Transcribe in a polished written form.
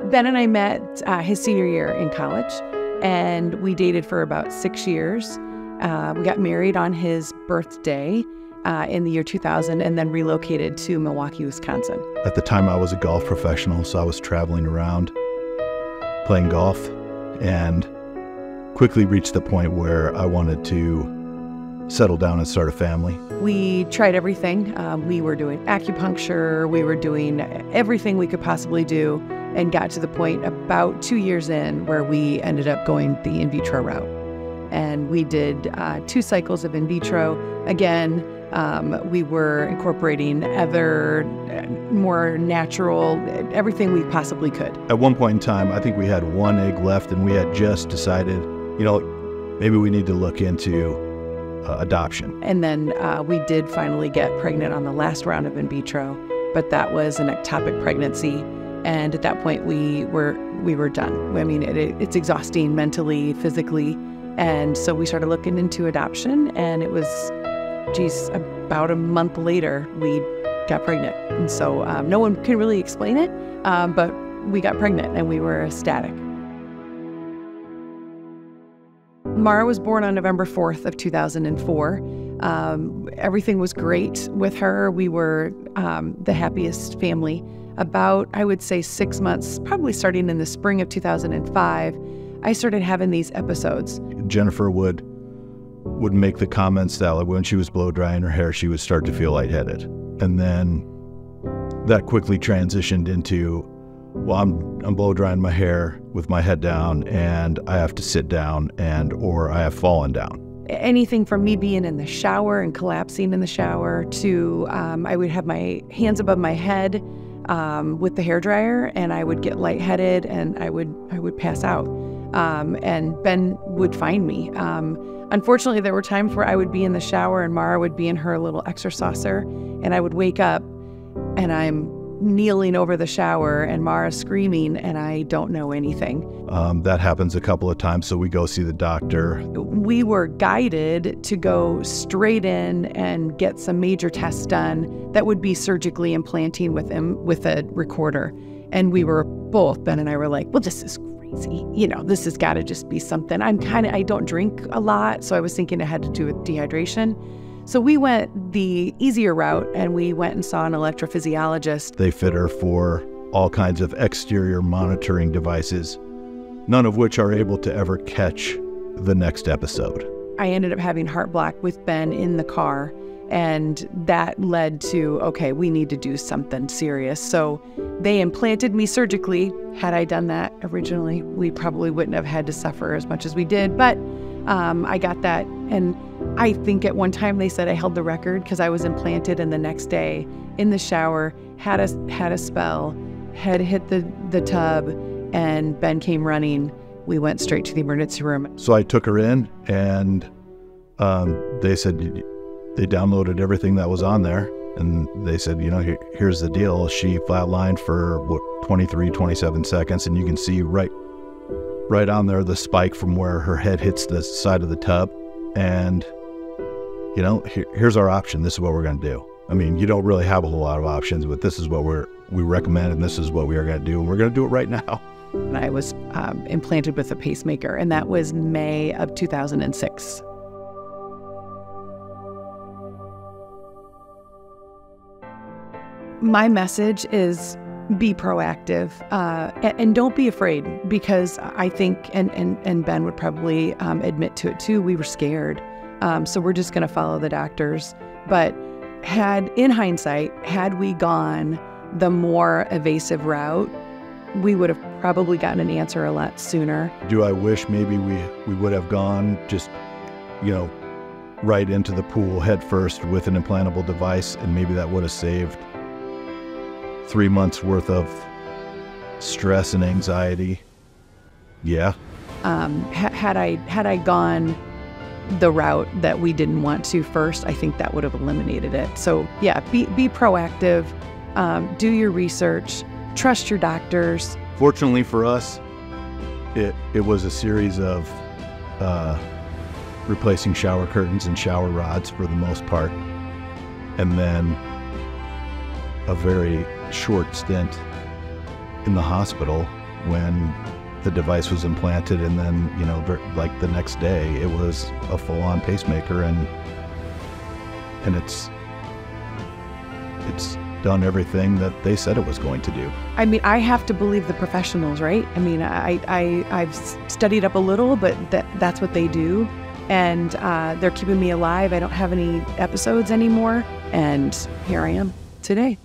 Ben and I met his senior year in college, and we dated for about 6 years. We got married on his birthday in the year 2000, and then relocated to Milwaukee, Wisconsin. At the time, I was a golf professional, so I was traveling around playing golf, and quickly reached the point where I wanted to settle down and start a family. We tried everything. We were doing acupuncture, we were doing everything we could possibly do, and got to the point about 2 years in where we ended up going the in vitro route. And we did 2 cycles of in vitro. Again, we were incorporating other more natural, everything we possibly could. At one point in time, I think we had 1 egg left, and we had just decided, maybe we need to look into adoption. And then we did finally get pregnant on the last round of in vitro, but that was an ectopic pregnancy. And at that point, we were done. I mean, it's exhausting mentally, physically. And so we started looking into adoption, and it was, about a month later, we got pregnant. And so no one can really explain it, but we got pregnant and we were ecstatic. Mara was born on November 4th of 2004. Everything was great with her. We were the happiest family. About, I would say, 6 months, probably starting in the spring of 2005, I started having these episodes. Jennifer would make the comments that when she was blow drying her hair, she would start to feel lightheaded. And then that quickly transitioned into, well, I'm blow drying my hair with my head down, and I have to sit down, or I have fallen down. Anything from me being in the shower and collapsing in the shower to I would have my hands above my head with the hairdryer, and I would get lightheaded and I would pass out. And Ben would find me. Unfortunately, there were times where I would be in the shower and Mara would be in her little exercise saucer, and I would wake up and I'm kneeling over the shower and Mara's screaming and I don't know anything. That happens a couple of times, so we go see the doctor. We were guided to go straight in and get some major tests done that would be surgically implanting with a recorder. And we were both, Ben and I were like, well, this is crazy. This has got to just be something. I don't drink a lot, so I was thinking it had to do with dehydration. So we went the easier route, and we went and saw an electrophysiologist. They fit her for all kinds of exterior monitoring devices, none of which are able to ever catch the next episode. I ended up having heart block with Ben in the car, and that led to, okay, we need to do something serious. So they implanted me surgically. Had I done that originally, we probably wouldn't have had to suffer as much as we did, but I got that. And I think at one time they said I held the record because I was implanted, and the next day in the shower, had a spell, had hit the tub, and Ben came running. We went straight to the emergency room. So I took her in, and they said they downloaded everything that was on there, and they said, here's the deal. She flatlined for 23, 27 seconds, and you can see right on there the spike from where her head hits the side of the tub. And here's our option. This is what we're going to do. I mean, you don't really have a whole lot of options, but this is what we recommend, and this is what we are going to do, and we're going to do it right now. And I was implanted with a pacemaker, and that was May of 2006. My message is be proactive and don't be afraid, because I think, and Ben would probably admit to it too, we were scared. So we're just going to follow the doctors. But in hindsight, had we gone the more evasive route, we would have probably gotten an answer a lot sooner. Do I wish maybe we would have gone just, right into the pool head first with an implantable device, and maybe that would have saved 3 months worth of stress and anxiety? Yeah. Had I gone the route that we didn't want to first, I think that would have eliminated it. So yeah, be proactive, do your research, trust your doctors. Fortunately for us, it was a series of replacing shower curtains and shower rods for the most part, and then a very short stint in the hospital when the device was implanted, and then, you know, like the next day, it was a full-on pacemaker, and it's done everything that they said it was going to do. I mean, I have to believe the professionals, right? I mean, I've studied up a little, but that's what they do. And they're keeping me alive. I don't have any episodes anymore. And here I am today.